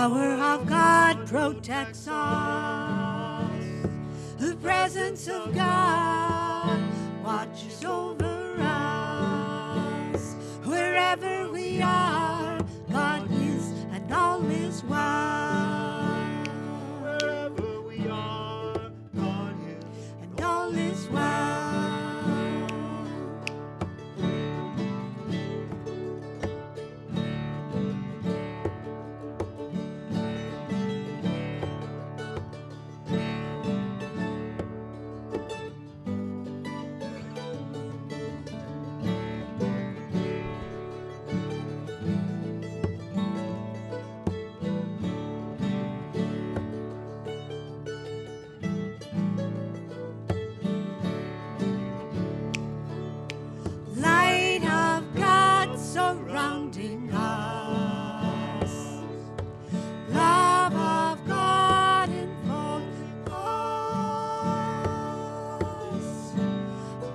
power of God protects us. The presence of God watches over us. Wherever we are, God is, and all is well. Wherever we are, God is, and all is well. Light of God surrounding us. Love of God enfolding us.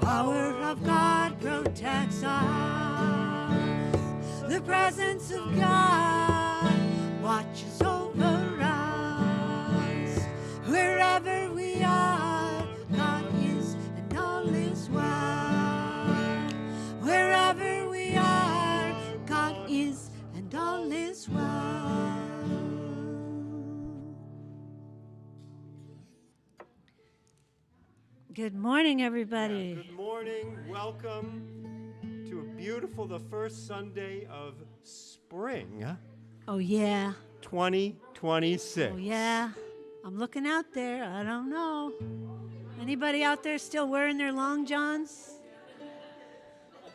Power of God protects us. The presence of God watches over us. Wherever we are, God is, and all is well. Wherever we are, God is, and all is well. Good morning, everybody. Good morning. Welcome to the first Sunday of spring Oh, yeah. 2026. Oh, yeah. I'm looking out there. I don't know. Anybody out there still wearing their long johns?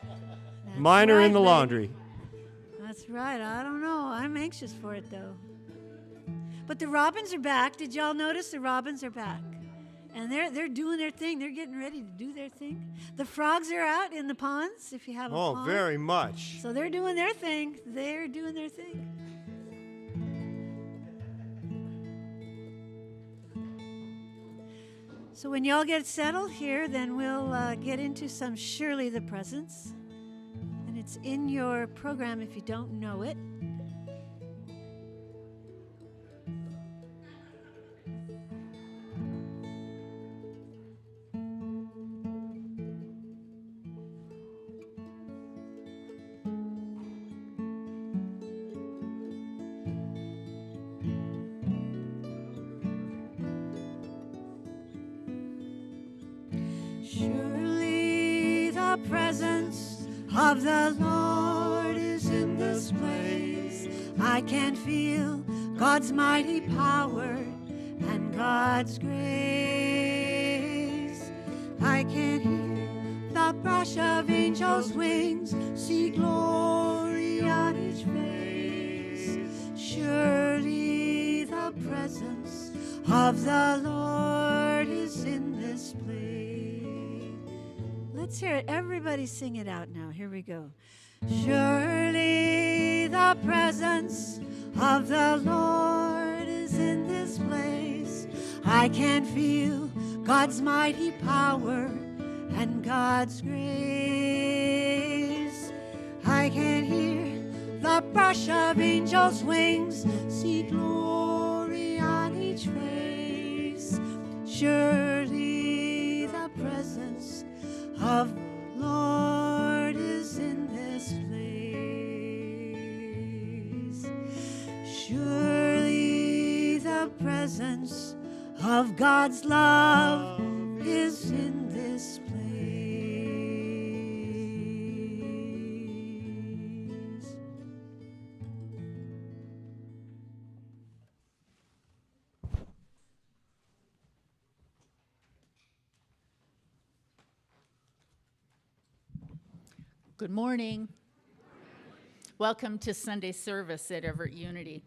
That's Mine are right, in the baby. laundry. That's right. I don't know. I'm anxious for it, though. But the robins are back. Did y'all notice the robins are back? And they're doing their thing. They're getting ready to do their thing. The frogs are out in the ponds, if you have a pond. Oh, very much. So they're doing their thing. They're doing their thing. So when y'all get settled here, then we'll get into some Surely the Presence. And it's in your program if you don't know it. Surely the presence of the Lord is in this place. I can feel God's mighty power and God's grace. I can hear the brush of angels' wings, see glory on each face. Surely the presence of the Lord is in this place. Let's hear it. Everybody sing it out now. Here we go. Surely the presence of the Lord is in this place. I can feel God's mighty power and God's grace. I can hear the brush of angels' wings, see glory on each face. Surely the presence of Lord is in this place. Surely the presence of God's love is in this place. Good morning. Welcome to Sunday service at Everett Unity.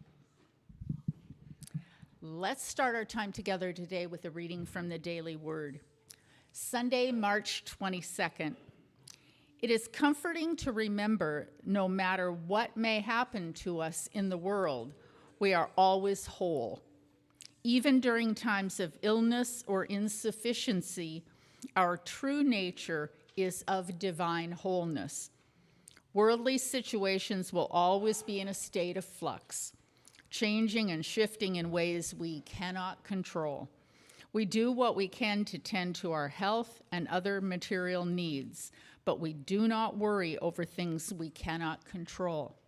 Let's start our time together today with a reading from the Daily Word. Sunday, March 22nd. It is comforting to remember no matter what may happen to us in the world, we are always whole. Even during times of illness or insufficiency, our true nature is of divine wholeness. Worldly situations will always be in a state of flux. changing and shifting in ways we cannot control. We do what we can to tend to our health and other material needs, but we do not worry over things we cannot control.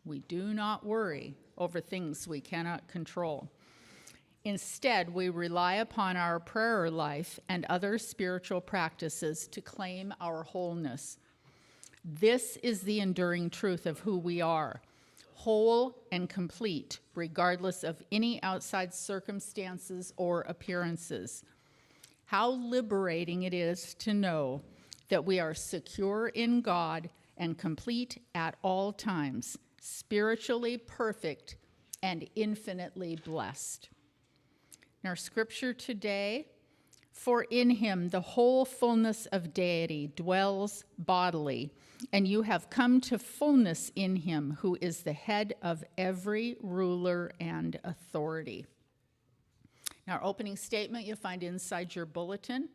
We do not worry over things we cannot control. Instead, we rely upon our prayer life and other spiritual practices to claim our wholeness. This is the enduring truth of who we are, whole and complete, regardless of any outside circumstances or appearances. How liberating it is to know that we are secure in God and complete at all times, spiritually perfect and infinitely blessed. In our scripture today, for in him the whole fullness of deity dwells bodily, and you have come to fullness in him, who is the head of every ruler and authority. In our opening statement, you'll find inside your bulletin,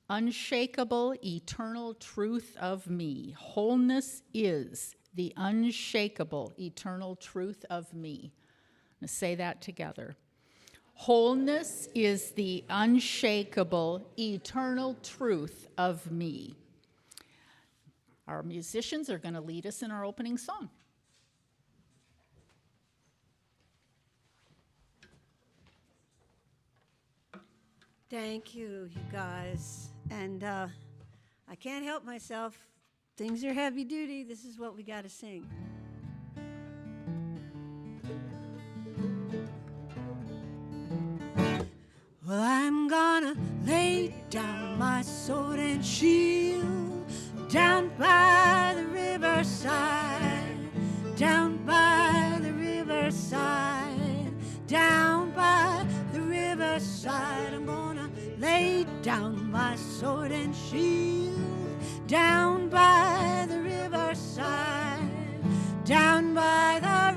unshakable, eternal truth of me. Wholeness is the unshakable, eternal truth of me. Let's say that together. Wholeness is the unshakable, eternal truth of me. Our musicians are going to lead us in our opening song. Thank you, you guys. And I can't help myself. Things are heavy duty. This is what we got to sing. Well, I'm gonna lay down my sword and shield down by the riverside, down by the riverside, down by the riverside. I'm gonna lay down my sword and shield down by the riverside, down by the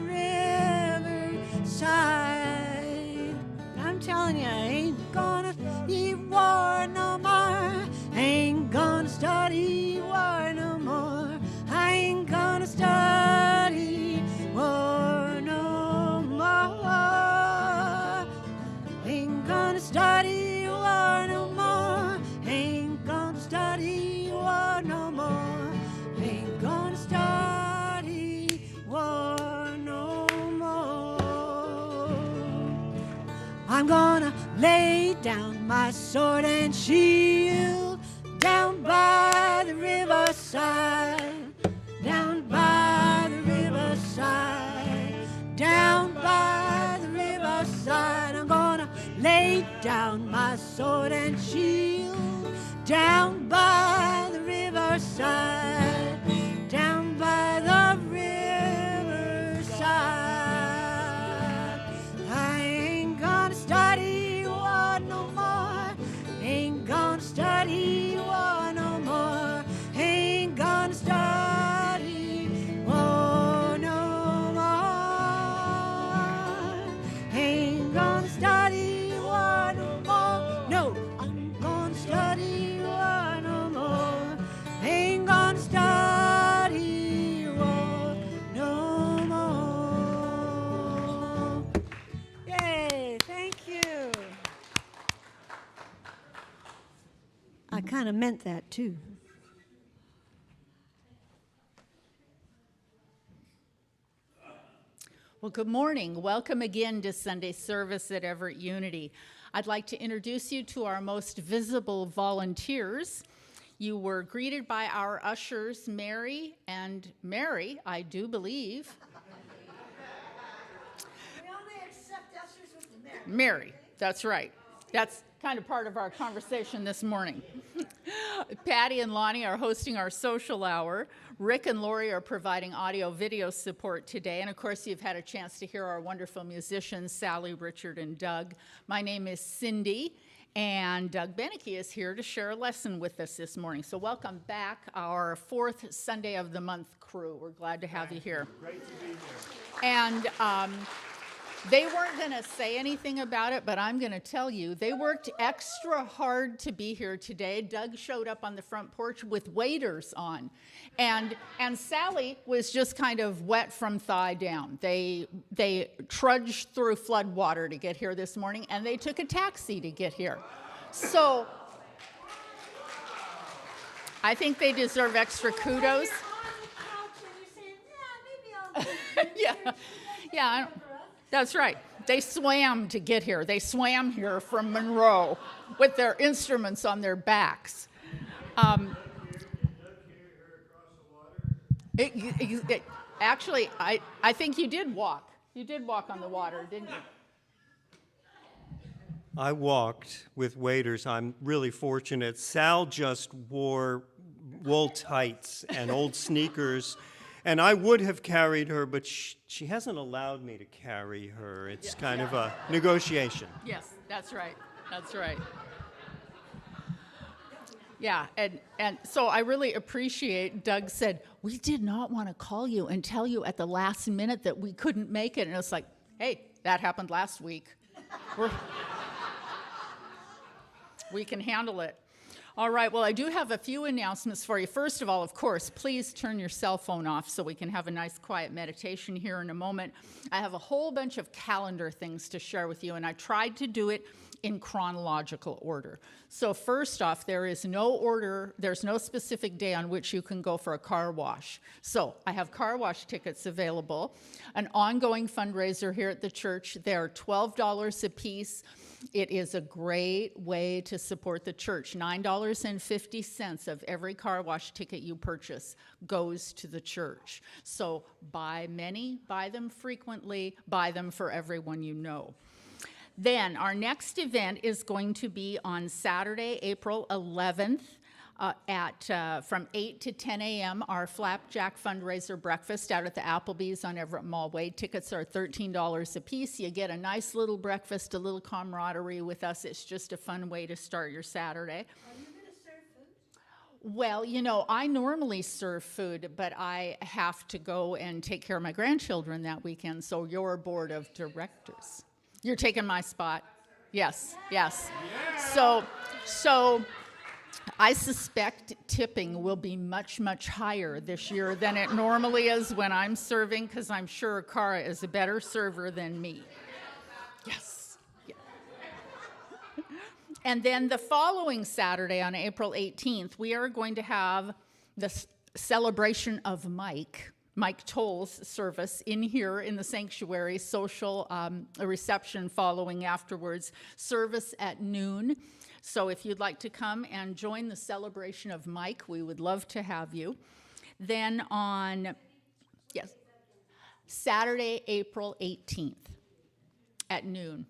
riverside. I'm telling you, I ain't gonna eat war no more. I ain't gonna study war no more. I ain't gonna study war no more. Ain't gonna study war no more. Ain't gonna study war no more. Ain't gonna study war no more. I'm gonna lay down my sword and shield down by the riverside, down by the riverside, down by the riverside. I'm gonna lay down my sword and shield down by the riverside, down by the riverside. I ain't gonna study war no more. Ain't gonna study war no more. Ain't gonna study war no more. Ain't gonna study war no more. No, I'm gonna study war no more. Ain't gonna study war no more. Yay, thank you. I kind of meant that too. Well, good morning. Welcome again to Sunday service at Everett Unity. I'd like to introduce you to our most visible volunteers. You were greeted by our ushers, Mary, I do believe. We only accept ushers with the merit. Mary, that's right. That's kind of part of our conversation this morning. Patty and Lonnie are hosting our social hour. Rick and Lori are providing audio-video support today. And of course, you've had a chance to hear our wonderful musicians, Sally, Richard, and Doug. My name is Cindy, and Doug Benecke is here to share a lesson with us this morning. So welcome back, our fourth Sunday of the month crew. We're glad to have you here. Great to be here. And They weren't going to say anything about it, but I'm going to tell you, they worked extra hard to be here today. Doug showed up on the front porch with waders on, and Sally was just kind of wet from thigh down. They trudged through flood water to get here this morning, and they took a taxi to get here. So I think they deserve extra kudos. Yeah, yeah, that's right. They swam to get here. They swam here from Monroe with their instruments on their backs. Actually, I think you did walk. You did walk on the water, didn't you? I walked with waders. I'm really fortunate. Sal just wore wool tights and old sneakers, and I would have carried her, but she hasn't allowed me to carry her. It's kind of a negotiation. Yes, that's right. That's right. Yeah, and so I really appreciate Doug said, we did not want to call you and tell you at the last minute that we couldn't make it. And it's like, hey, that happened last week. We can handle it. All right, well, I do have a few announcements for you. First of all, of course, please turn your cell phone off so we can have a nice quiet meditation here in a moment. I have a whole bunch of calendar things to share with you, and I tried to do it in chronological order. So first off, there's no specific day on which you can go for a car wash. So I have car wash tickets available, an ongoing fundraiser here at the church. They're $12 a piece. It is a great way to support the church. $9.50 of every car wash ticket you purchase goes to the church. So buy many, buy them frequently, buy them for everyone you know. Then our next event is going to be on Saturday, April 11th from 8 to 10 a.m., our Flapjack fundraiser breakfast out at the Applebee's on Everett Mall Way. Tickets are $13 a piece. You get a nice little breakfast, a little camaraderie with us. It's just a fun way to start your Saturday. Are you going to serve food? Well, I normally serve food, but I have to go and take care of my grandchildren that weekend, so your board of directors. You're taking my spot. Yes. So I suspect tipping will be much, much higher this year than it normally is when I'm serving, because I'm sure Cara is a better server than me. Yes. Yeah. And then the following Saturday on April 18th, we are going to have the celebration of Mike Toll's service in here in the sanctuary, social reception following afterwards, service at noon. So if you'd like to come and join the celebration of Mike, we would love to have you. Then on, Saturday, April 18th at noon.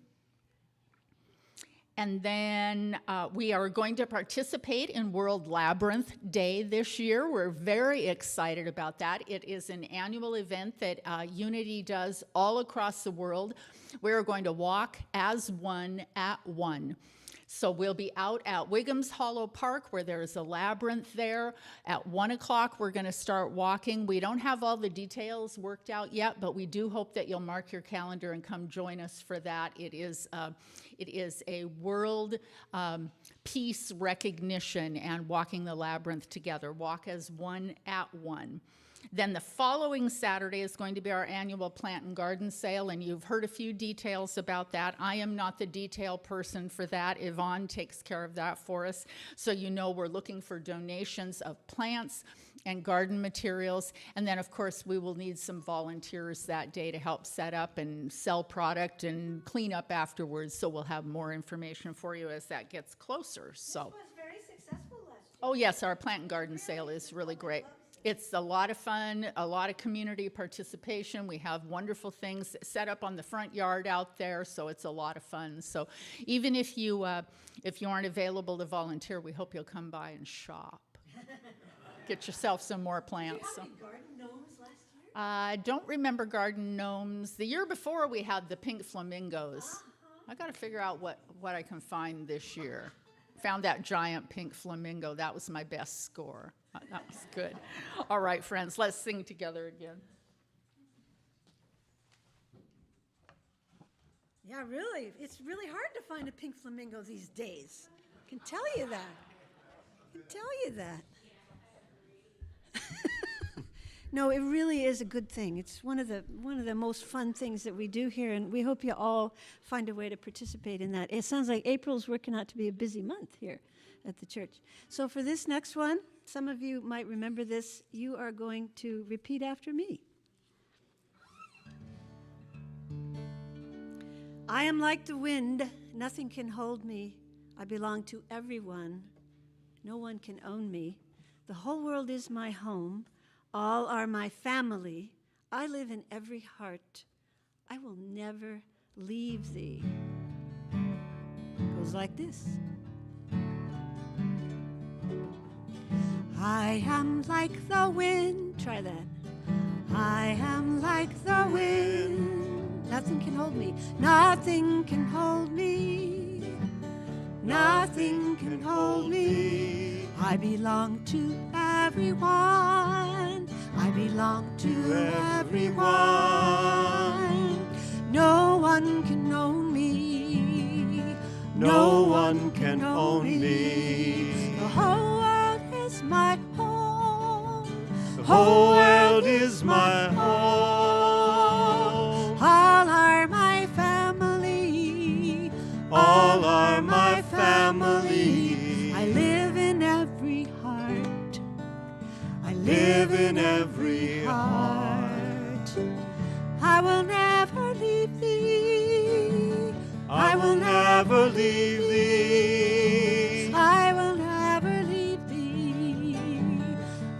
And then we are going to participate in World Labyrinth Day this year. We're very excited about that. It is an annual event that Unity does all across the world. We're going to walk as one at one. So we'll be out at Wiggums Hollow Park where there's a labyrinth there. At 1 o'clock, we're going to start walking. We don't have all the details worked out yet, but we do hope that you'll mark your calendar and come join us for that. It is a world peace recognition and walking the labyrinth together. Walk as one at one. Then the following Saturday is going to be our annual plant and garden sale, and you've heard a few details about that. I am not the detail person for that. Yvonne takes care of that for us. So we're looking for donations of plants and garden materials. And then, of course, we will need some volunteers that day to help set up and sell product and clean up afterwards. So we'll have more information for you as that gets closer. So. This was very successful last year. Oh, yes, our plant and garden sale is really great. It's a lot of fun, a lot of community participation. We have wonderful things set up on the front yard out there, so it's a lot of fun. So even if you aren't available to volunteer, we hope you'll come by and shop. Get yourself some more plants. Did you have any garden gnomes last year? I don't remember garden gnomes. The year before we had the pink flamingos. I got to figure out what I can find this year. Found that giant pink flamingo. That was my best score. That was good. All right, friends, let's sing together again. Yeah, really. It's really hard to find a pink flamingo these days. I can tell you that. I can tell you that. No, it really is a good thing. It's one of the most fun things that we do here, and we hope you all find a way to participate in that. It sounds like April's working out to be a busy month here at the church. So for this next one, some of you might remember this. You are going to repeat after me. I am like the wind, nothing can hold me. I belong to everyone, no one can own me. The whole world is my home, all are my family. I live in every heart. I will never leave thee. Goes like this. I am like the wind. Try that. I am like the wind. Nothing can hold me. Nothing can hold me. Nothing can hold me. I belong to everyone. I belong to everyone. No one can own me. No one can own me. The whole world is my home. The whole world is my home. All are my family. All are my family. I live in every heart. I Live in every heart. I will never leave thee. I will never leave thee. I will never leave thee.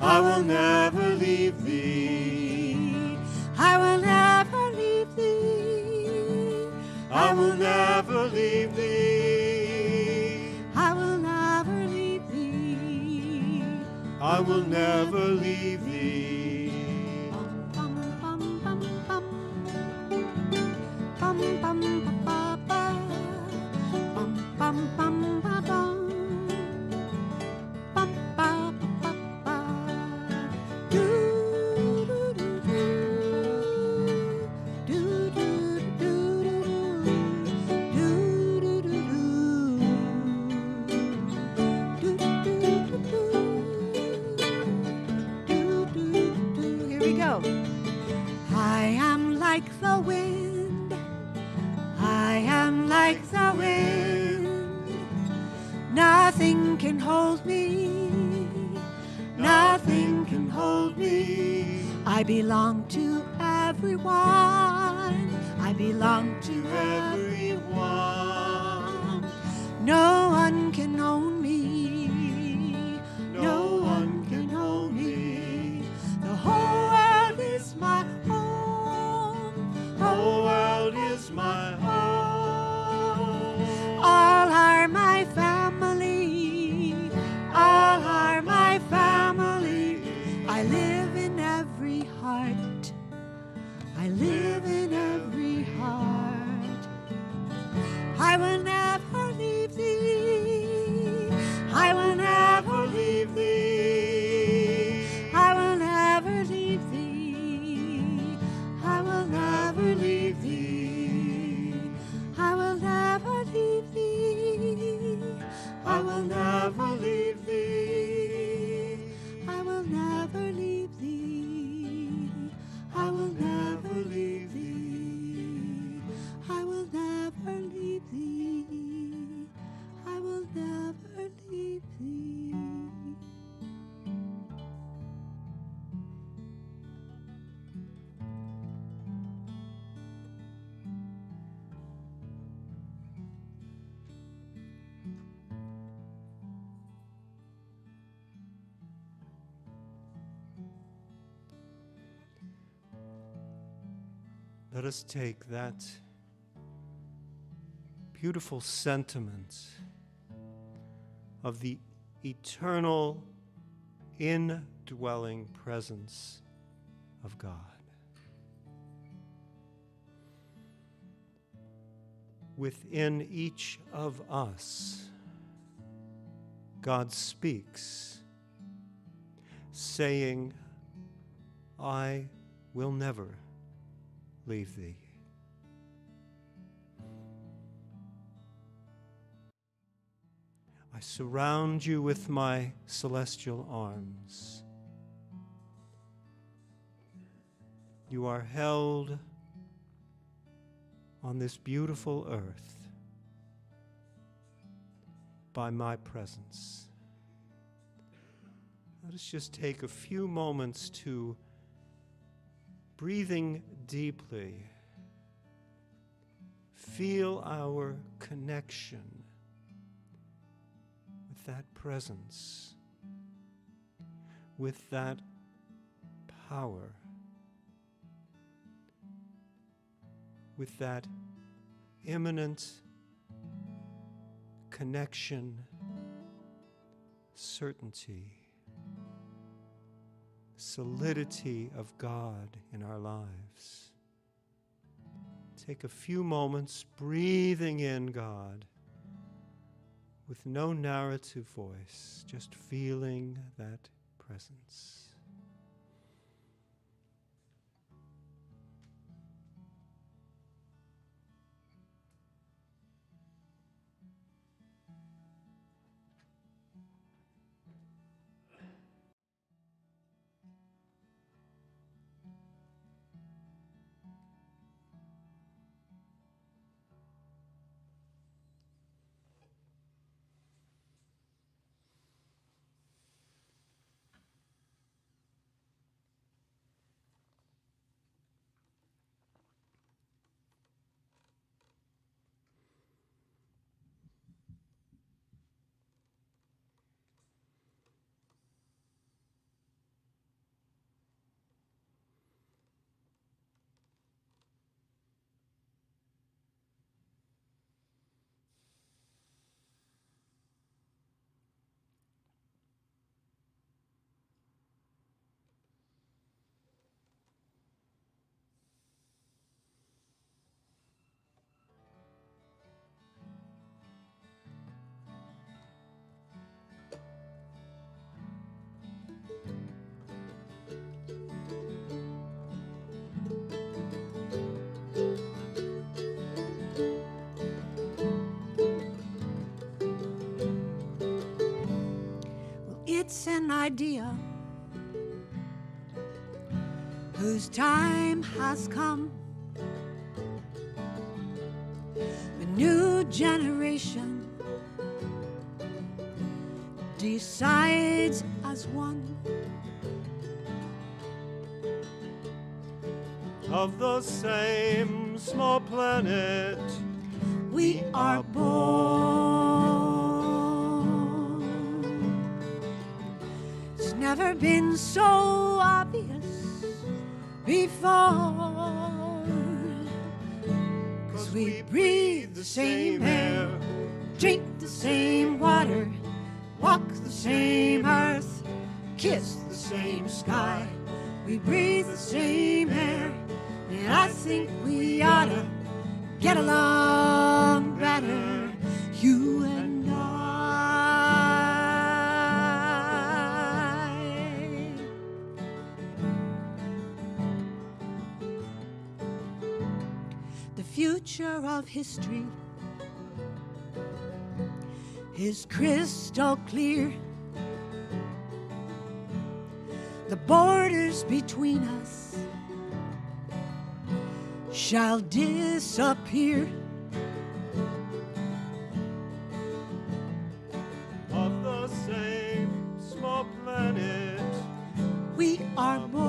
I will never leave thee. I will never leave thee. I will never leave thee. I will never leave thee. I will never leave thee. Bum, bum, bum, bum. Bum, bum, ba, ba, ba. Bum, bum, bum, ba, bum. Bum, ba, ba, ba, ba. Do, do, do, do. Do, do, do, do, do. Do, do, do, do. Do, do, do, do. Here we go. I am like the wind. I am like the wind. Nothing can hold me. Nothing can hold me. I belong to everyone. I belong to everyone. No one can own me. No one can own me. The whole world is my home. The whole world is my home. All are my family. All are my family. I live in every heart. I live in every heart. I will never leave thee. I will never leave thee. I will never leave thee. I will never leave thee. I will never leave thee. I will never leave thee. I will never leave thee. I will never leave thee. I will never leave thee. I will never leave thee. Let us take that beautiful sentiment of the eternal indwelling presence of God. Within each of us, God speaks, saying, I will never leave thee. surround you with my celestial arms. You are held on this beautiful earth by my presence. Let us just take a few moments to, breathing deeply, feel our connection with that presence, with that power, with that imminent connection, certainty, solidity of God in our lives. Take a few moments breathing in God with no narrative voice, just feeling that presence. It's an idea whose time has come. A new generation decides as one. Of the same small planet, We are born. It's never been so obvious before. 'Cause we breathe the same air, drink the same water, walk the same earth, kiss the same sky. We breathe the same air, and I think we ought to get along better, you and I. The future of history is crystal clear. The borders between us shall disappear. of the same small planet, We are born.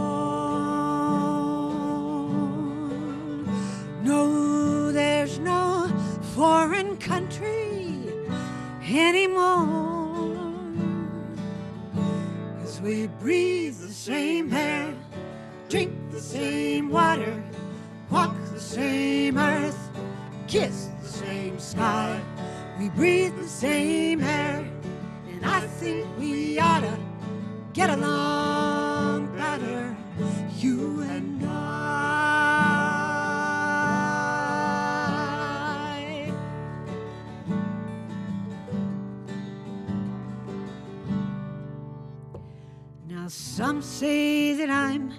No, there's no foreign country anymore. 'Cause we breathe the same air, drink the same water, walk the same earth, kiss the same sky. We breathe the same air, and I think we ought to get along better, you and I. Now some say that I'm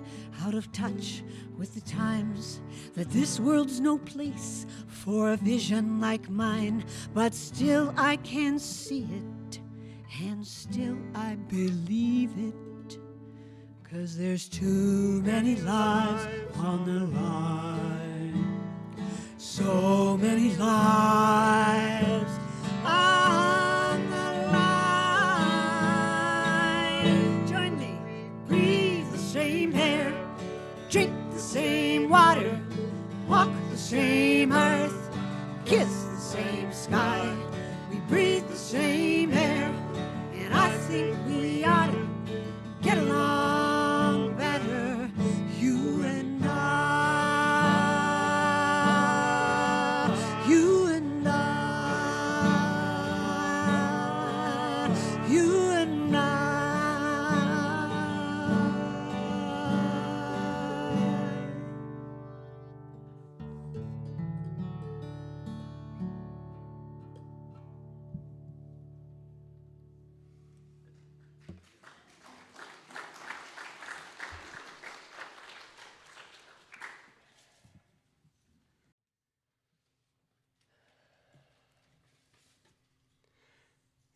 out of touch with the times, that this world's no place for a vision like mine, but still I can see it and still I believe it, 'cause there's too many lives on the line. So many lives on the line. Join me. Breathe the same air, drink the same water, walk the same earth, kiss the same sky. We breathe the same air, and I think we ought to get along better, you and I. You and I. You and I.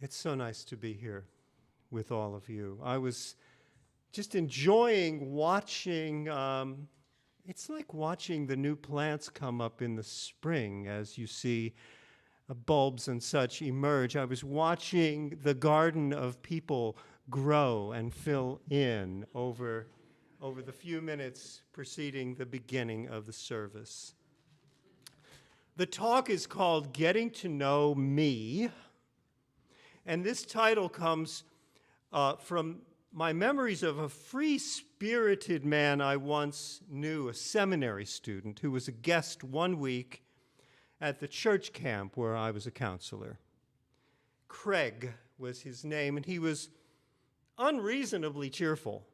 It's so nice to be here with all of you. I was just enjoying watching, it's like watching the new plants come up in the spring as you see bulbs and such emerge. I was watching the garden of people grow and fill in over the few minutes preceding the beginning of the service. The talk is called Getting to Know Me. And this title comes from my memories of a free-spirited man I once knew, a seminary student, who was a guest one week at the church camp where I was a counselor. Craig was his name, and he was unreasonably cheerful.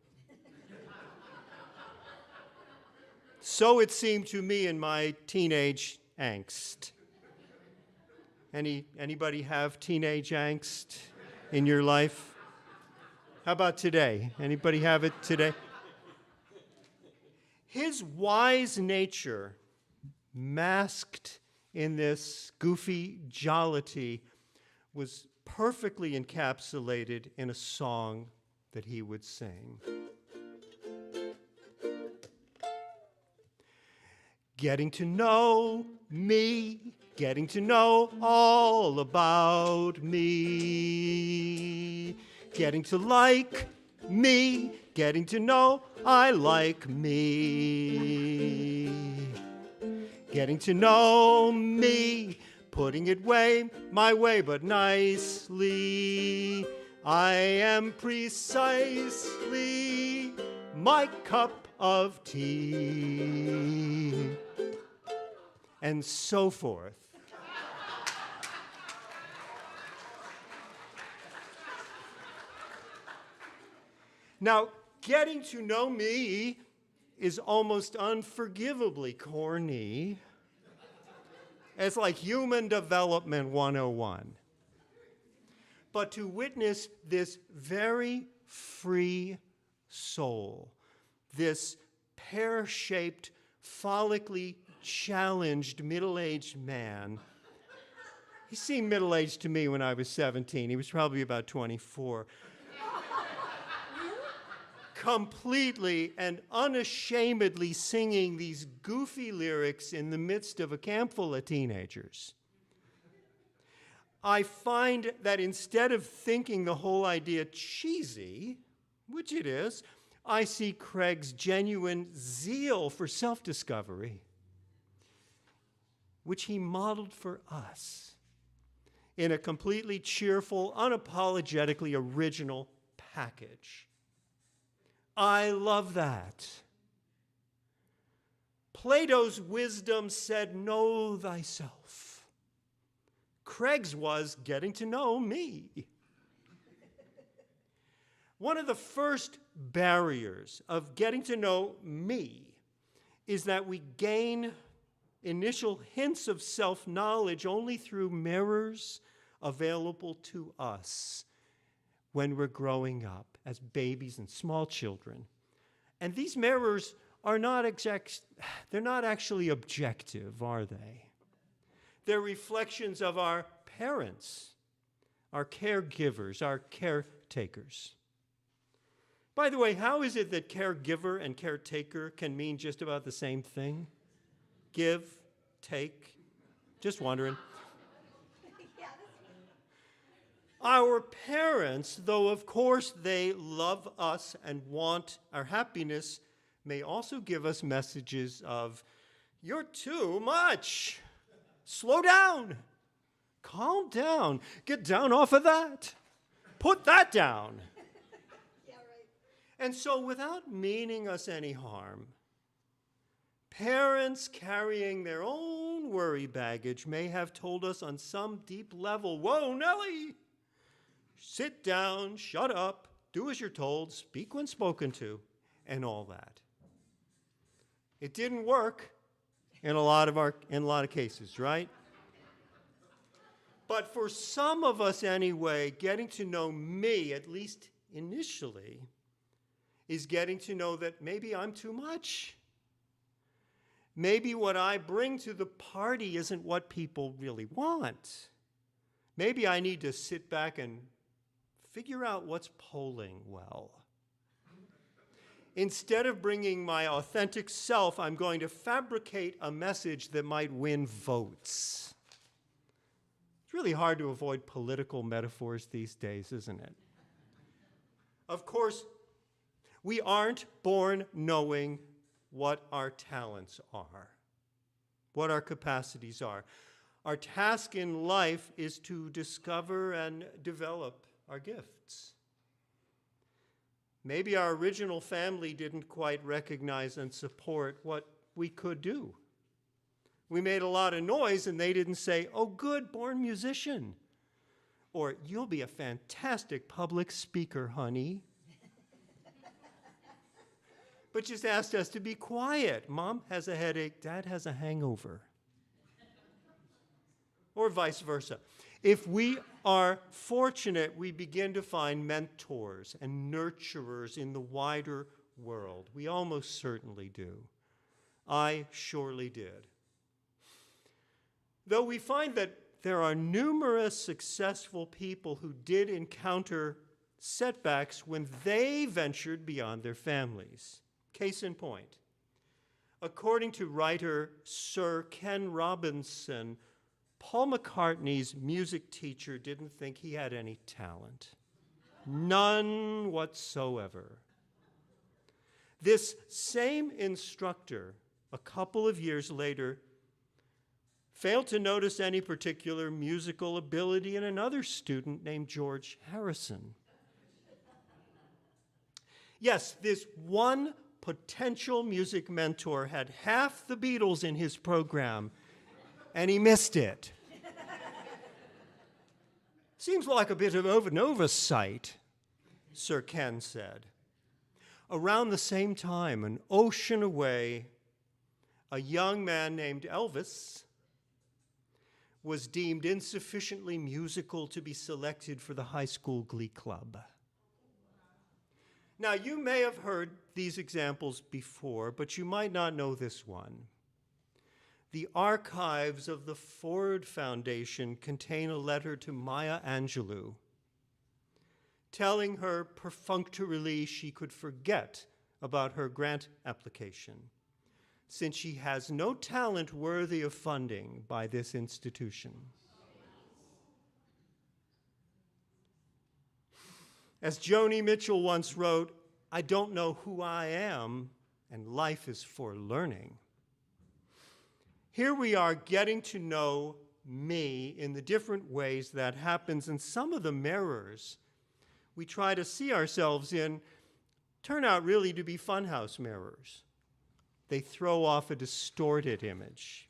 So it seemed to me in my teenage angst. Anybody have teenage angst in your life? How about today? Anybody have it today? His wise nature, masked in this goofy jollity, was perfectly encapsulated in a song that he would sing. Getting to know me, getting to know all about me, getting to like me, getting to know I like me, getting to know me, putting it my way, but nicely. I am precisely my cup of tea, and so forth. Now, getting to know me is almost unforgivably corny. It's like Human Development 101. But to witness this very free soul, this pear-shaped, follically challenged middle-aged man. He seemed middle-aged to me when I was 17. He was probably about 24. Completely and unashamedly singing these goofy lyrics in the midst of a camp full of teenagers. I find that instead of thinking the whole idea cheesy, which it is, I see Craig's genuine zeal for self-discovery, which he modeled for us in a completely cheerful, unapologetically original package. I love that. Plato's wisdom said, know thyself. Craig's was getting to know me. One of the first barriers of getting to know me is that we gain initial hints of self-knowledge only through mirrors available to us when we're growing up as babies and small children. And these mirrors are they're not actually objective, are they? They're reflections of our parents, our caregivers, our caretakers. By the way, how is it that caregiver and caretaker can mean just about the same thing? Give, take, just wondering. Our parents, though of course they love us and want our happiness, may also give us messages of, "You're too much. Slow down. Calm down. Get down off of that. Put that down." Yeah, right. And so without meaning us any harm, parents carrying their own worry baggage may have told us on some deep level, "Whoa, Nellie, sit down, shut up, do as you're told, speak when spoken to," and all that. It didn't work in a lot of cases, right? But for some of us anyway, getting to know me, at least initially, is getting to know that maybe I'm too much. Maybe what I bring to the party isn't what people really want. Maybe I need to sit back and figure out what's polling well. Instead of bringing my authentic self, I'm going to fabricate a message that might win votes. It's really hard to avoid political metaphors these days, isn't it? Of course, we aren't born knowing what our talents are, what our capacities are. Our task in life is to discover and develop our gifts. Maybe our original family didn't quite recognize and support what we could do. We made a lot of noise and they didn't say, "Oh, good, born musician," or "You'll be a fantastic public speaker, honey." But just asked us to be quiet. Mom has a headache, Dad has a hangover. Or vice versa. If we are fortunate, we begin to find mentors and nurturers in the wider world. We almost certainly do. I surely did. Though we find that there are numerous successful people who did encounter setbacks when they ventured beyond their families. Case in point, according to writer Sir Ken Robinson, Paul McCartney's music teacher didn't think he had any talent. None whatsoever. This same instructor, a couple of years later, failed to notice any particular musical ability in another student named George Harrison. Yes, this one potential music mentor had half the Beatles in his program, and he missed it. Seems like a bit of an oversight, Sir Ken said. Around the same time, an ocean away, a young man named Elvis was deemed insufficiently musical to be selected for the high school glee club. Now, you may have heard these examples before, but you might not know this one. The archives of the Ford Foundation contain a letter to Maya Angelou, telling her perfunctorily she could forget about her grant application, since she has no talent worthy of funding by this institution. As Joni Mitchell once wrote, "I don't know who I am, and life is for learning." Here we are getting to know me in the different ways that happens, and some of the mirrors we try to see ourselves in turn out really to be funhouse mirrors. They throw off a distorted image.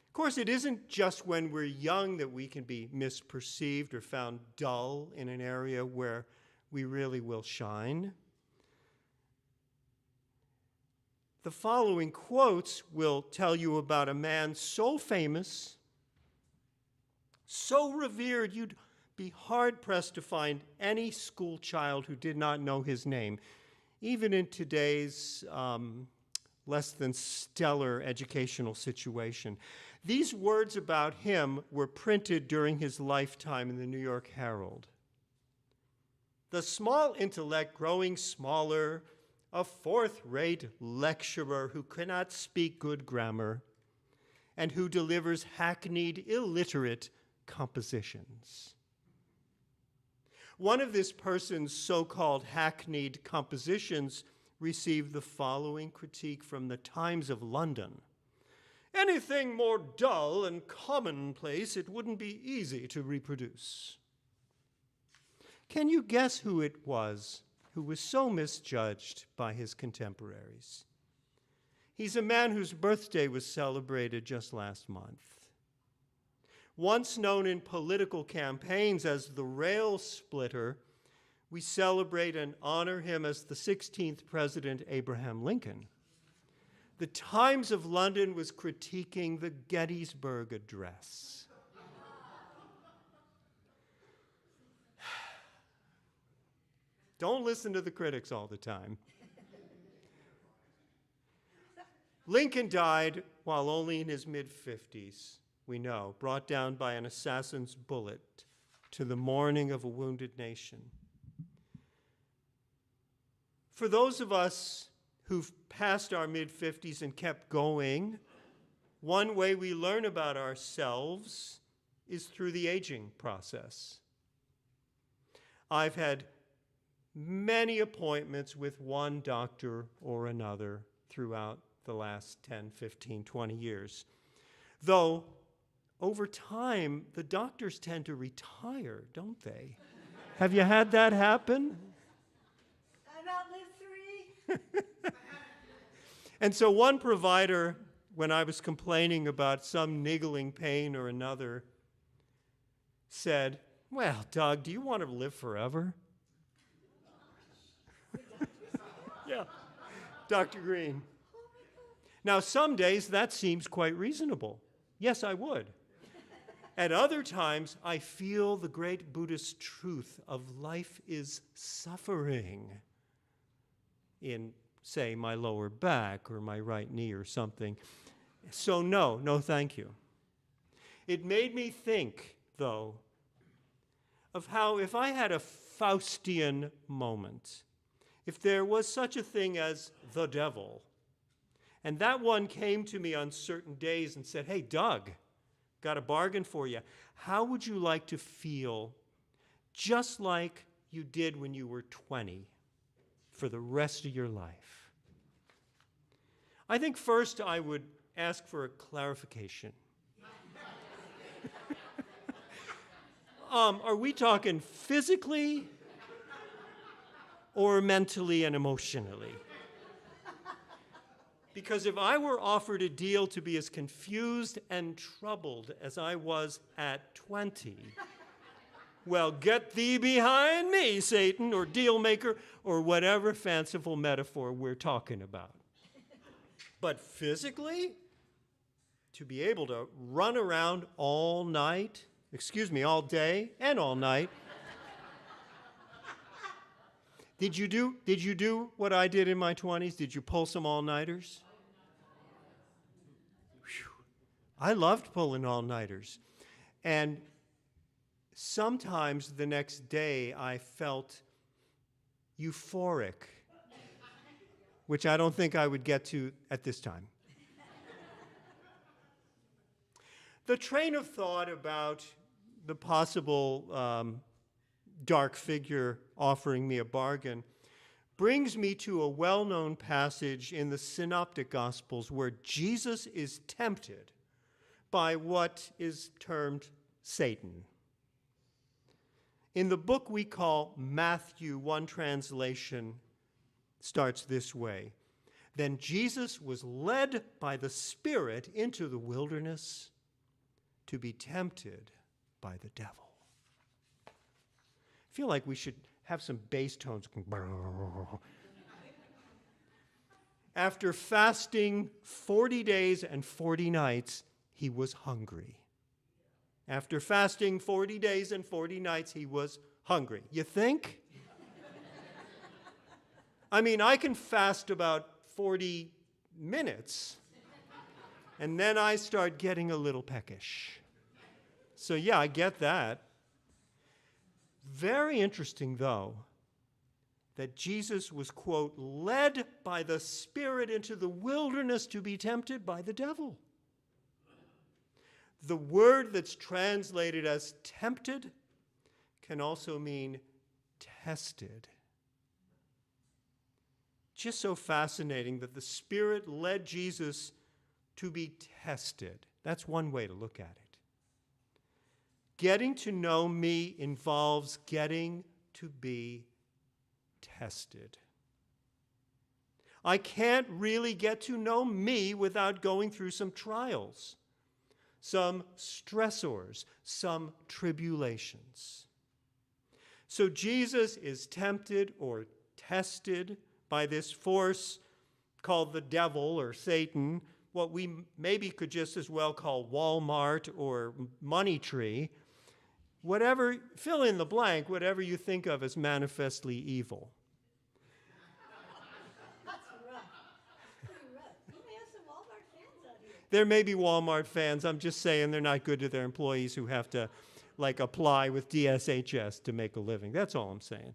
Of course, it isn't just when we're young that we can be misperceived or found dull in an area where we really will shine. The following quotes will tell you about a man so famous, so revered, you'd be hard-pressed to find any school child who did not know his name, even in today's less than stellar educational situation. These words about him were printed during his lifetime in the New York Herald. The small intellect growing smaller, a fourth-rate lecturer who cannot speak good grammar, and who delivers hackneyed, illiterate compositions. One of this person's so-called hackneyed compositions received the following critique from the Times of London. Anything more dull and commonplace, it wouldn't be easy to reproduce. Can you guess who it was who was so misjudged by his contemporaries? He's a man whose birthday was celebrated just last month. Once known in political campaigns as the rail splitter, we celebrate and honor him as the 16th President Abraham Lincoln. The Times of London was critiquing the Gettysburg Address. Don't listen to the critics all the time. Lincoln died while only in his mid-50s, we know, brought down by an assassin's bullet to the mourning of a wounded nation. For those of us who've passed our mid-50s and kept going, one way we learn about ourselves is through the aging process. I've had many appointments with one doctor or another throughout the last 10, 15, 20 years. Though, over time, the doctors tend to retire, don't they? Have you had that happen? I've outlived 3. And so one provider, when I was complaining about some niggling pain or another, said, "Well, Doug, do you want to live forever?" Yeah, Dr. Green. Now, some days that seems quite reasonable. Yes, I would. At other times, I feel the great Buddhist truth of life is suffering in, say, my lower back or my right knee or something. So no, thank you. It made me think, though, of how if I had a Faustian moment, if there was such a thing as the devil, and that one came to me on certain days and said, "Hey, Doug, got a bargain for you. How would you like to feel just like you did when you were 20 for the rest of your life?" I think first I would ask for a clarification. Are we talking physically or mentally and emotionally? Because if I were offered a deal to be as confused and troubled as I was at 20, well, get thee behind me, Satan, or deal maker, or whatever fanciful metaphor we're talking about. But physically, to be able to run around all night, all day and all night. Did you do what I did in my 20s? Did you pull some all-nighters? I loved pulling all-nighters. And sometimes the next day I felt euphoric, which I don't think I would get to at this time. The train of thought about the possible dark figure offering me a bargain brings me to a well-known passage in the Synoptic Gospels where Jesus is tempted by what is termed Satan. In the book we call Matthew, one translation starts this way: "Then Jesus was led by the Spirit into the wilderness to be tempted by the devil." I feel like we should have some bass tones. After fasting 40 days and 40 nights, he was hungry. After fasting 40 days and 40 nights, he was hungry. You think? I mean, I can fast about 40 minutes. And then I start getting a little peckish. So yeah, I get that. Very interesting, though, that Jesus was, quote, led by the Spirit into the wilderness to be tempted by the devil. The word that's translated as tempted can also mean tested. Just so fascinating that the Spirit led Jesus to be tested. That's one way to look at it. Getting to know me involves getting to be tested. I can't really get to know me without going through some trials, some stressors, some tribulations. So Jesus is tempted or tested by this force called the devil or Satan, what we maybe could just as well call Walmart or Money Tree. Whatever, fill in the blank, whatever you think of as manifestly evil. That's rough. Pretty rough. You may have some Walmart fans out here. There may be Walmart fans. I'm just saying they're not good to their employees who have to, apply with DSHS to make a living. That's all I'm saying.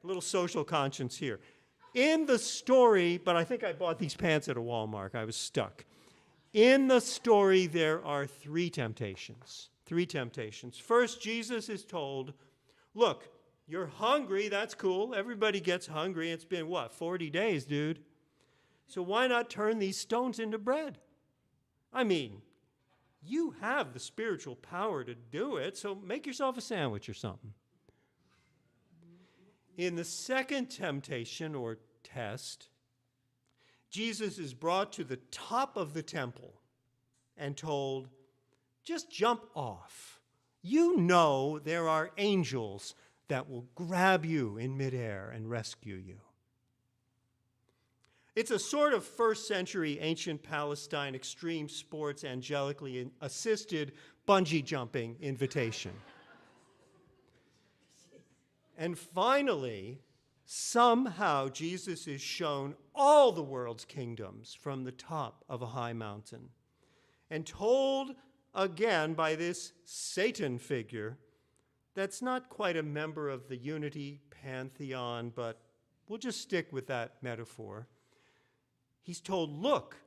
A little social conscience here. In the story, but I think I bought these pants at a Walmart. I was stuck. In the story, there are three temptations. Three temptations. First, Jesus is told, look, you're hungry. That's cool. Everybody gets hungry. It's been, 40 days, dude? So why not turn these stones into bread? I mean, you have the spiritual power to do it, so make yourself a sandwich or something. In the second temptation or test, Jesus is brought to the top of the temple and told, just jump off. You know there are angels that will grab you in midair and rescue you. It's a sort of first century ancient Palestine extreme sports angelically assisted bungee jumping invitation. And finally, somehow Jesus is shown all the world's kingdoms from the top of a high mountain and told again by this Satan figure that's not quite a member of the unity pantheon, but we'll just stick with that metaphor. He's told, look,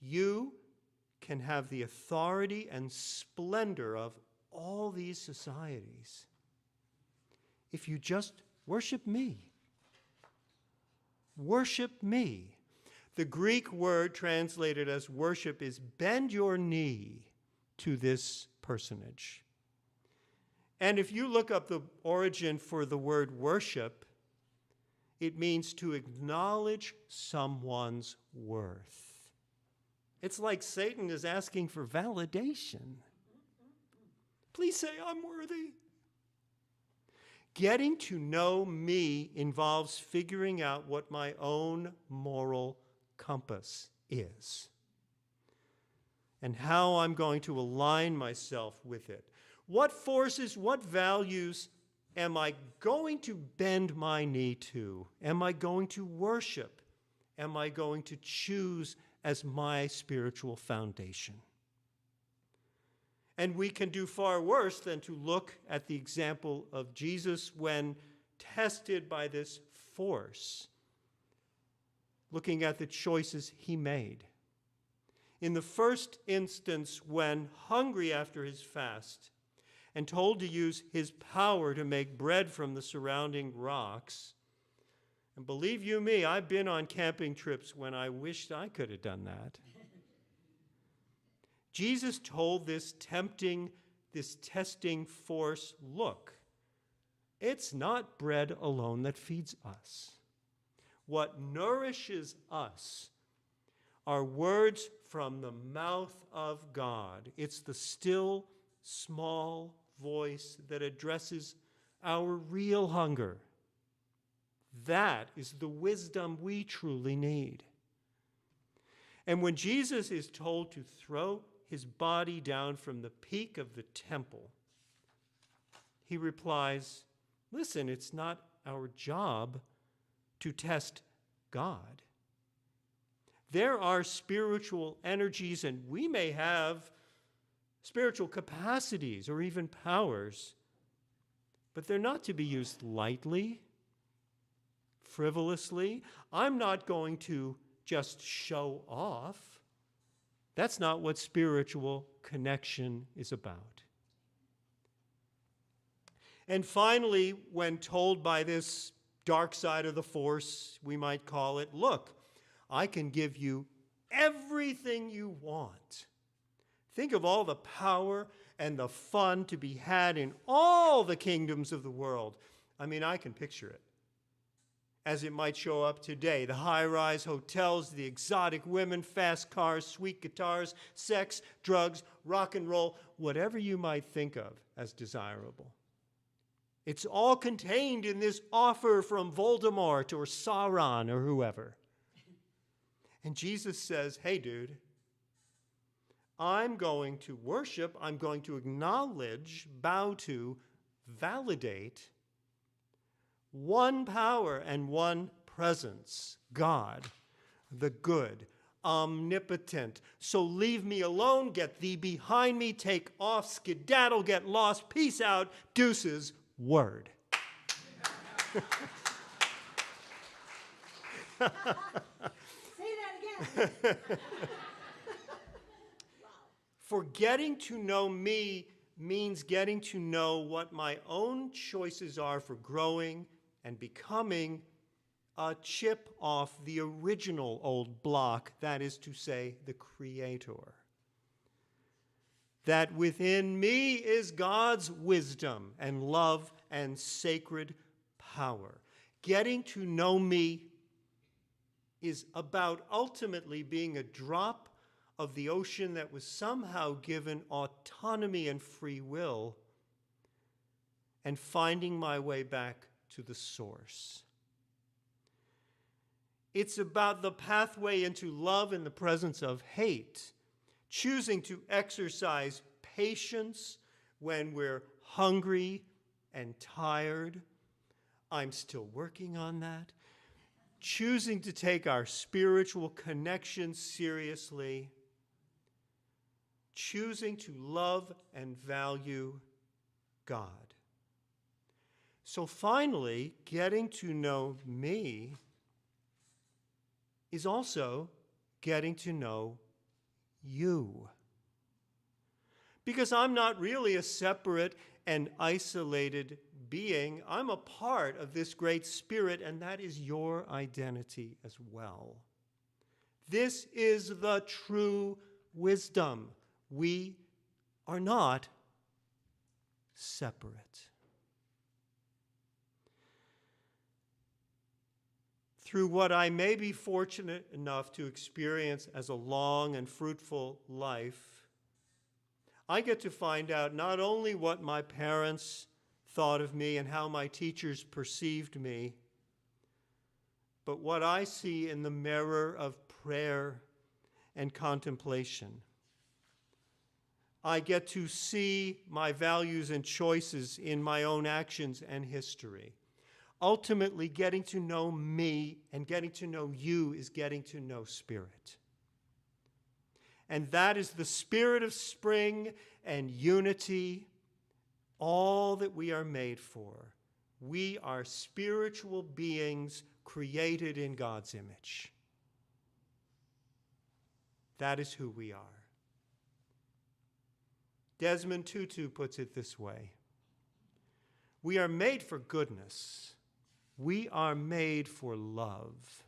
you can have the authority and splendor of all these societies if you just worship me. Worship me. The Greek word translated as worship is bend your knee to this personage. And if you look up the origin for the word worship, it means to acknowledge someone's worth. It's like Satan is asking for validation. Please say I'm worthy. Getting to know me involves figuring out what my own moral compass is and how I'm going to align myself with it. What forces, what values am I going to bend my knee to? Am I going to worship? Am I going to choose as my spiritual foundation? And we can do far worse than to look at the example of Jesus when tested by this force, looking at the choices he made. In the first instance, when hungry after his fast and told to use his power to make bread from the surrounding rocks, and believe you me, I've been on camping trips when I wished I could have done that. Jesus told this testing force, look, it's not bread alone that feeds us. What nourishes us are words from the mouth of God. It's the still, small voice that addresses our real hunger. That is the wisdom we truly need. And when Jesus is told to throw his body down from the peak of the temple, he replies, listen, it's not our job to test God. There are spiritual energies, and we may have spiritual capacities or even powers, but they're not to be used lightly, frivolously. I'm not going to just show off. That's not what spiritual connection is about. And finally, when told by this dark side of the force, we might call it, look, I can give you everything you want. Think of all the power and the fun to be had in all the kingdoms of the world. I mean, I can picture it as it might show up today. The high-rise hotels, the exotic women, fast cars, sweet guitars, sex, drugs, rock and roll, whatever you might think of as desirable. It's all contained in this offer from Voldemort or Sauron or whoever. And Jesus says, hey, dude, I'm going to worship, I'm going to acknowledge, bow to, validate one power and one presence, God, the good, omnipotent. So leave me alone, get thee behind me, take off, skedaddle, get lost, peace out, deuces, word. Say that again. For getting to know me means getting to know what my own choices are for growing and becoming a chip off the original old block, that is to say, the Creator. That within me is God's wisdom and love and sacred power. Getting to know me is about ultimately being a drop of the ocean that was somehow given autonomy and free will, and finding my way back to the source. It's about the pathway into love in the presence of hate, choosing to exercise patience when we're hungry and tired. I'm still working on that. Choosing to take our spiritual connection seriously. Choosing to love and value God. So finally, getting to know me is also getting to know you. Because I'm not really a separate and isolated being. I'm a part of this great spirit, and that is your identity as well. This is the true wisdom. We are not separate. Through what I may be fortunate enough to experience as a long and fruitful life, I get to find out not only what my parents thought of me and how my teachers perceived me, but what I see in the mirror of prayer and contemplation. I get to see my values and choices in my own actions and history. Ultimately, getting to know me and getting to know you is getting to know Spirit. And that is the spirit of spring and unity, all that we are made for. We are spiritual beings created in God's image. That is who we are. Desmond Tutu puts it this way: we are made for goodness. We are made for love.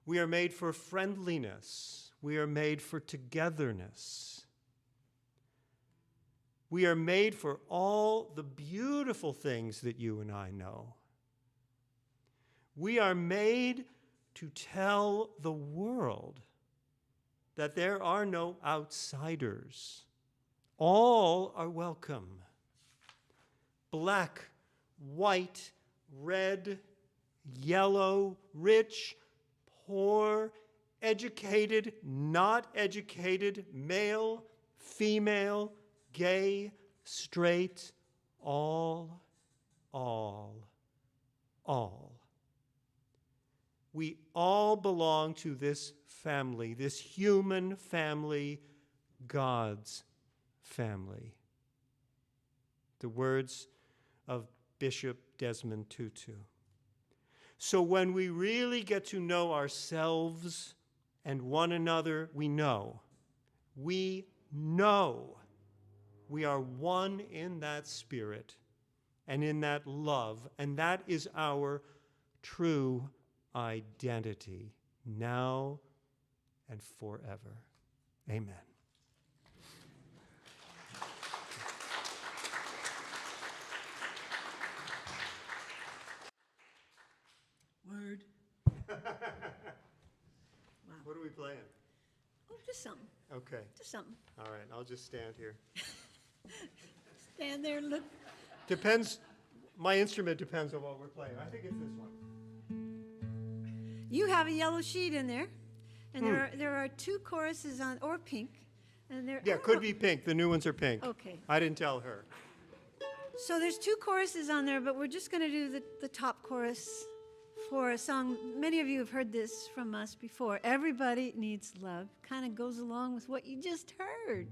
We are made for friendliness. We are made for togetherness. We are made for all the beautiful things that you and I know. We are made to tell the world that there are no outsiders. All are welcome. Black, white, red, yellow, rich, poor, educated, not educated, male, female, gay, straight, all. We all belong to this family, this human family, God's family. The words of Bishop Desmond Tutu. So when we really get to know ourselves and one another, we know we are one in that spirit and in that love, and that is our true identity now and forever. Amen. Word. What are we playing? Oh, just something. Okay. Just something. All right, I'll just stand here. Stand there and look. Depends, my instrument depends on what we're playing. I think it's this one. You have a yellow sheet in there, and there are two choruses on, or pink, and there. Yeah, could be pink. The new ones are pink. Okay. I didn't tell her. So there's two choruses on there, but we're just going to do the top chorus for a song. Many of you have heard this from us before. Everybody Needs Love. Kind of goes along with what you just heard.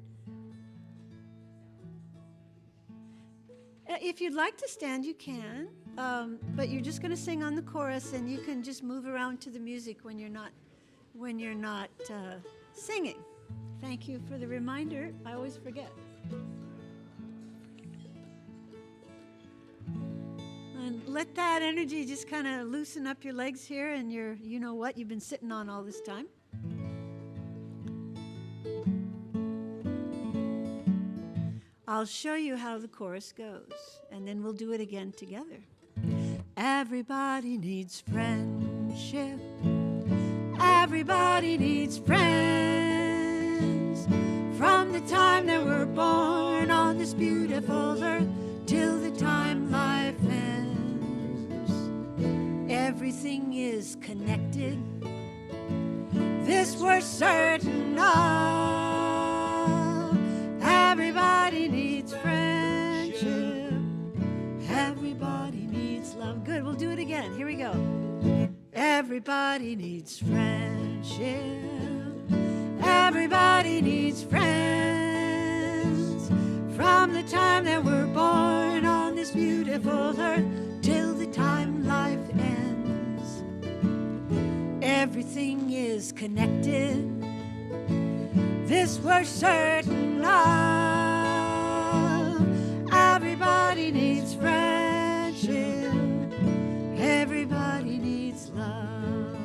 If you'd like to stand, you can, but you're just going to sing on the chorus, and you can just move around to the music when you're not singing. Thank you for the reminder. I always forget. And let that energy just kind of loosen up your legs here and you know what you've been sitting on all this time. I'll show you how the chorus goes, and then we'll do it again together. Everybody needs friendship. Everybody needs friends. From the time that we're born on this beautiful earth till the time life ends. Everything is connected. This we're certain of. Everybody needs friendship. Everybody needs love. Good, we'll do it again. Here we go. Everybody needs friendship. Everybody needs friends. From the time that we're born on this beautiful earth till the time life ends. Everything is connected. This we're certain of. Everybody needs friendship. Everybody needs love.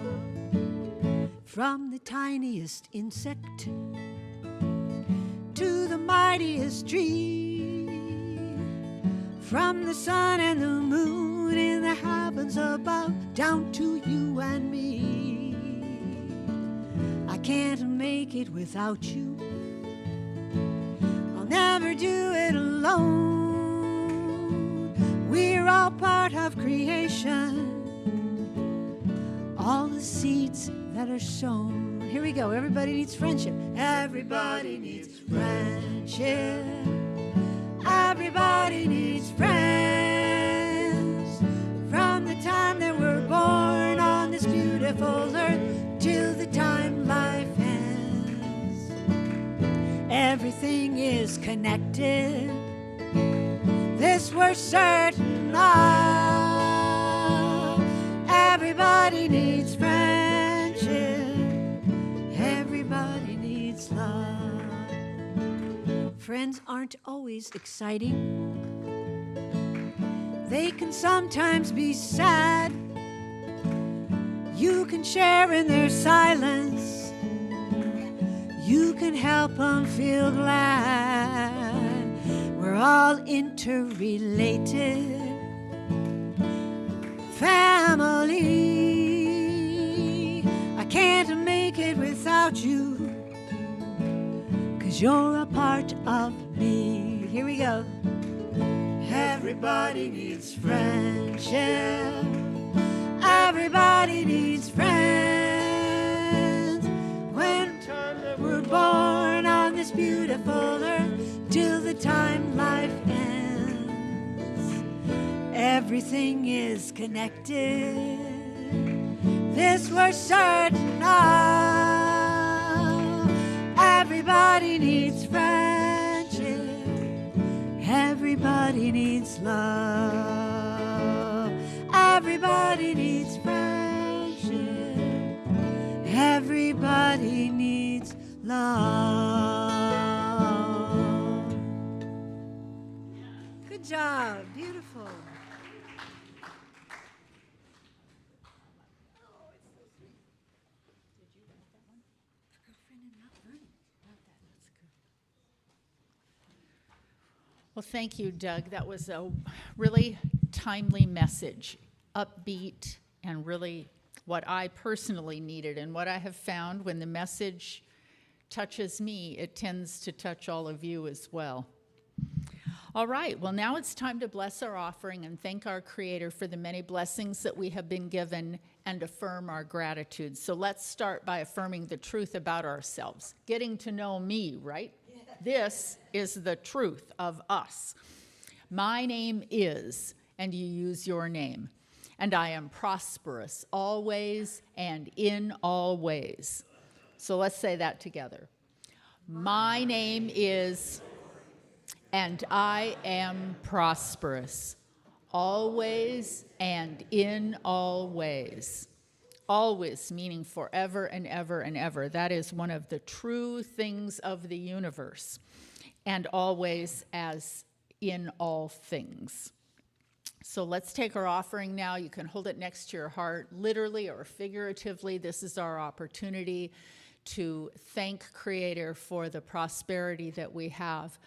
From the tiniest insect to the mightiest tree, from the sun and the moon in the heavens above, down to you and me. I can't make it without you. I'll never do it alone. We're all part of creation. All the seeds that are sown. Here we go. Everybody needs friendship. Everybody needs friendship. Everybody needs friends. From the time that we're born on this beautiful earth till the time life ends. Everything is connected. This we're certain of. Everybody needs friendship. Everybody needs love. Friends aren't always exciting. They can sometimes be sad. You can share in their silence. You can help them feel glad. We're all interrelated. Family. I can't make it without you, 'cause you're a part of me. Here we go. Everybody needs friendship. Everybody needs friends. When we're born on this beautiful earth till the time life ends. Everything is connected. this we're certain of. Everybody needs friendship. Everybody needs love. Everybody needs friendship. Everybody needs love. Good job. Beautiful. Well, thank you, Doug. That was a really timely message, upbeat, and really what I personally needed. And what I have found when the message touches me, it tends to touch all of you as well. All right, well, now it's time to bless our offering and thank our Creator for the many blessings that we have been given and affirm our gratitude. So let's start by affirming the truth about ourselves. Getting to know me, right? This is the truth of us. My name is, and you use your name, and I am prosperous always and in all ways. So let's say that together. My name is, and I am prosperous always and in all ways. Always meaning forever and ever and ever. That is one of the true things of the universe. And always as in all things. So let's take our offering now. You can hold it next to your heart, literally or figuratively. This is our opportunity to thank Creator for the prosperity that we have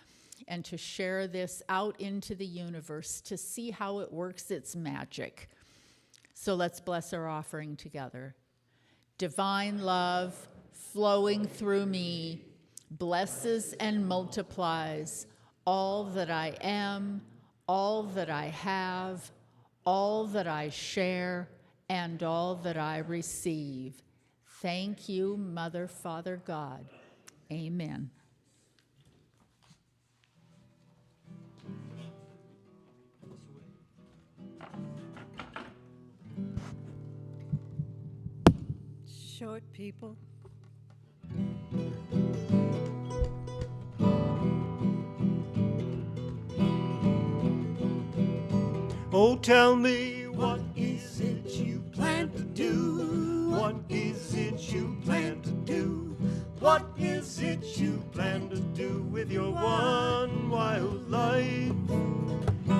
and to share this out into the universe to see how it works its magic. So let's bless our offering together. Divine love flowing through me blesses and multiplies all that I am, all that I have, all that I share, and all that I receive. Thank you, Mother, Father, God. Amen. Short people. Oh, tell me, what is it you plan to do? What is it you plan to do? What is it you plan to do with your one wild life?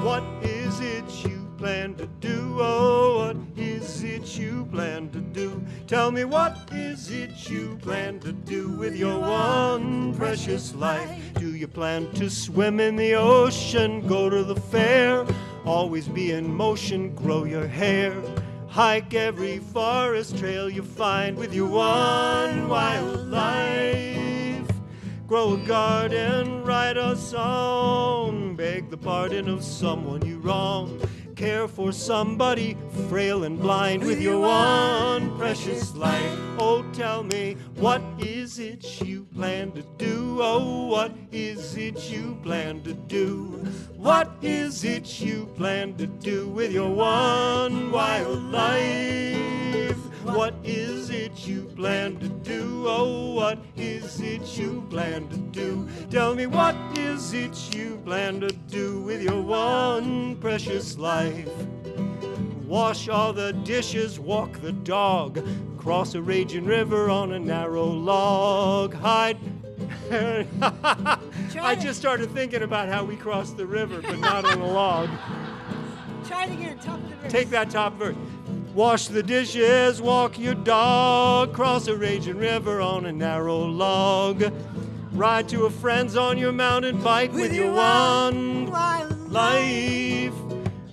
What is it you plan to do? Oh, what is it you plan to do? Tell me, what is it you plan to do with your one precious life? Do you plan to swim in the ocean, go to the fair, always be in motion, grow your hair, hike every forest trail you find with your one wild life? Grow a garden, write a song, beg the pardon of someone you wrong, care for somebody frail and blind with your one precious life. Oh, tell me, what is it you plan to do? Oh, what is it you plan to do? What is it you plan to do with your one wild life? What is it you plan to do? Oh, what is it you plan to do? Tell me, what is it you plan to do with your one precious life? Wash all the dishes, walk the dog, cross a raging river on a narrow log, hide. I just started thinking about how we crossed the river, but not on a log. Try it again, top of the verse. Take that top verse. Wash the dishes, walk your dog, cross a raging river on a narrow log, ride to a friend's on your mountain bike with your one wild life.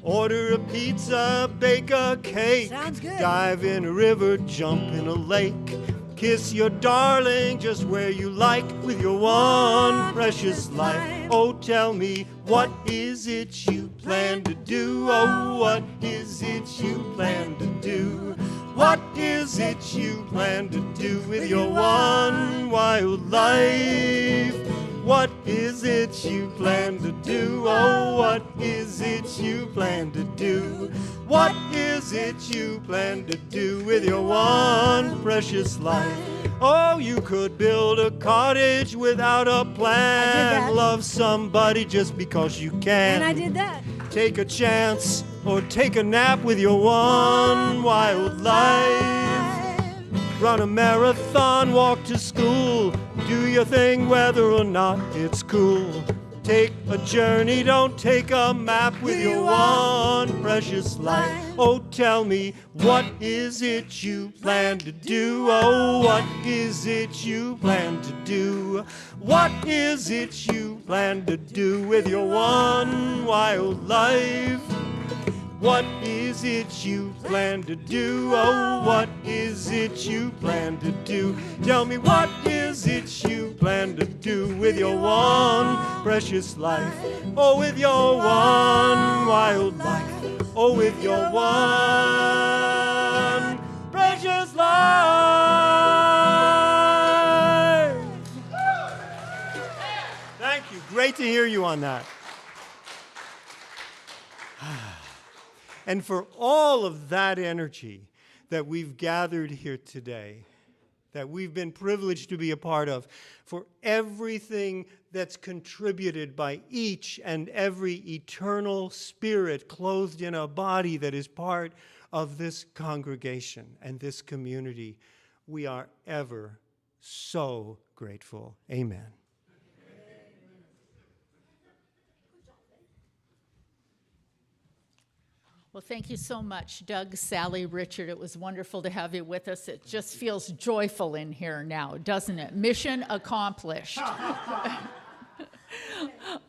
Order a pizza, bake a cake, Sounds good. dive in a river, jump in a lake, kiss your darling just where you like with your one precious life. Oh, tell me, what is it you plan to do? Oh, what is it you plan to do? What is it you plan to do with your one wild life? What is it you plan to do? Oh, what is it you plan to do? What is it you plan to do with your one precious life? Oh, you could build a cottage without a plan. that. Love somebody just because you can. And I did that. Take a chance or take a nap with your one wild life. Run a marathon, walk to school, do your thing whether or not it's cool. Take a journey, don't take a map with your one precious life. Oh, tell me, what is it you plan to do? Oh, what is it you plan to do? What is it you plan to do with your one wild life? What is it you plan to do? Oh, what is it you plan to do? Tell me, what is it you plan to do with your one precious life? Oh, with your one wild life. Oh, with your one precious life. Thank you. Great to hear you on that. And for all of that energy that we've gathered here today, that we've been privileged to be a part of, for everything that's contributed by each and every eternal spirit clothed in a body that is part of this congregation and this community, we are ever so grateful. Amen. Well, thank you so much, Doug, Sally, Richard. It was wonderful to have you with us. It just feels joyful in here now, doesn't it? Mission accomplished.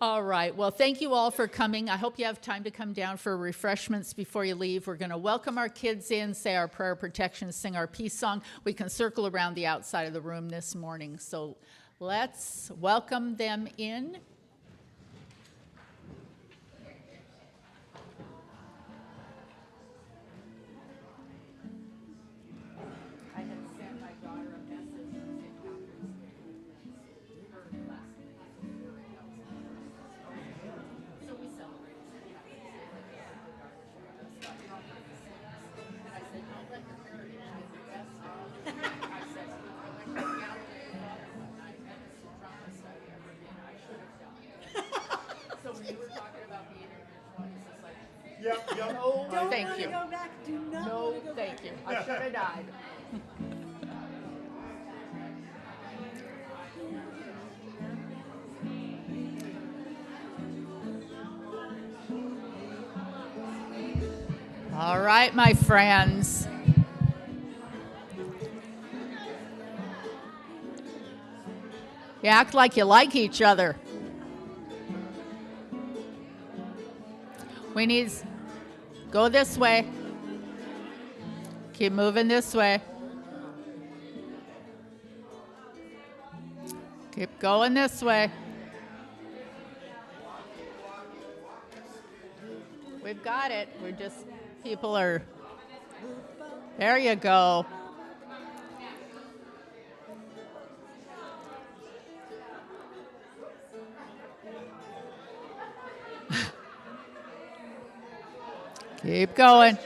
All right. Well, thank you all for coming. I hope you have time to come down for refreshments before you leave. We're going to welcome our kids in, say our prayer of protection, sing our peace song. We can circle around the outside of the room this morning. So let's welcome them in. No, thank you. Go back. Do not No, thank you. I should have died. All right, my friends. You act like you like each other. We need... Go this way. Keep moving this way. Keep going this way. We've got it. We're just, people are, there you go. Keep going.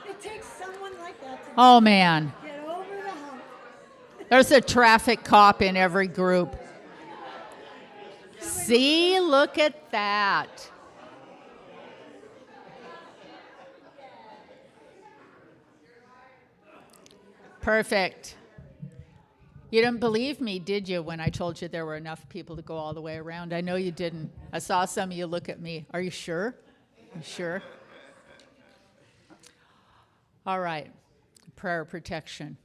It takes someone like that to Oh, man. get over the hump. There's a traffic cop in every group. See, look at that. Perfect. You didn't believe me, did you, when I told you there were enough people to go all the way around? I know you didn't. I saw some of you look at me. Are you sure? You sure? All right. Prayer of protection.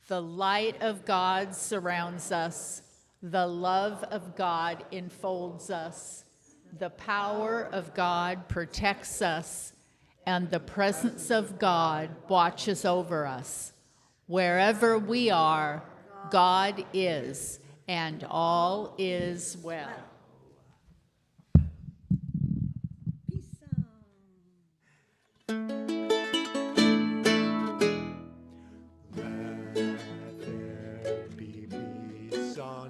The light of God surrounds us. The love of God enfolds us. The power of God protects us. And the presence of God watches over us. Wherever we are, God is, and all is well. Peace out. Let there be peace on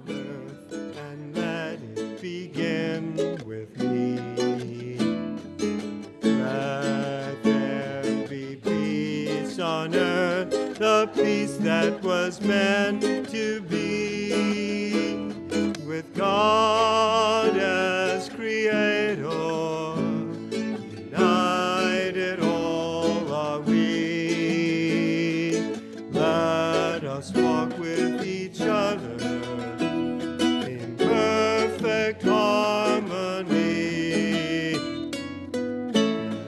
the peace that was meant to be, with God as Creator, united all are we. Let us walk with each other in perfect harmony.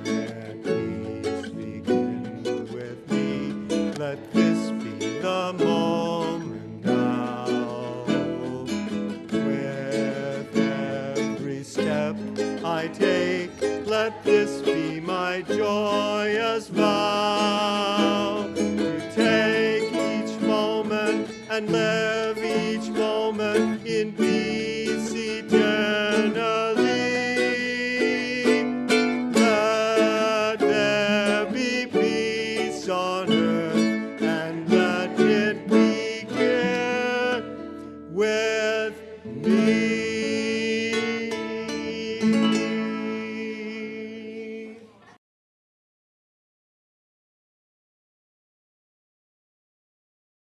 Let peace begin with me. Let this be the moment now. With every step I take, let this be my joyous vow. To take each moment and live each moment in peace.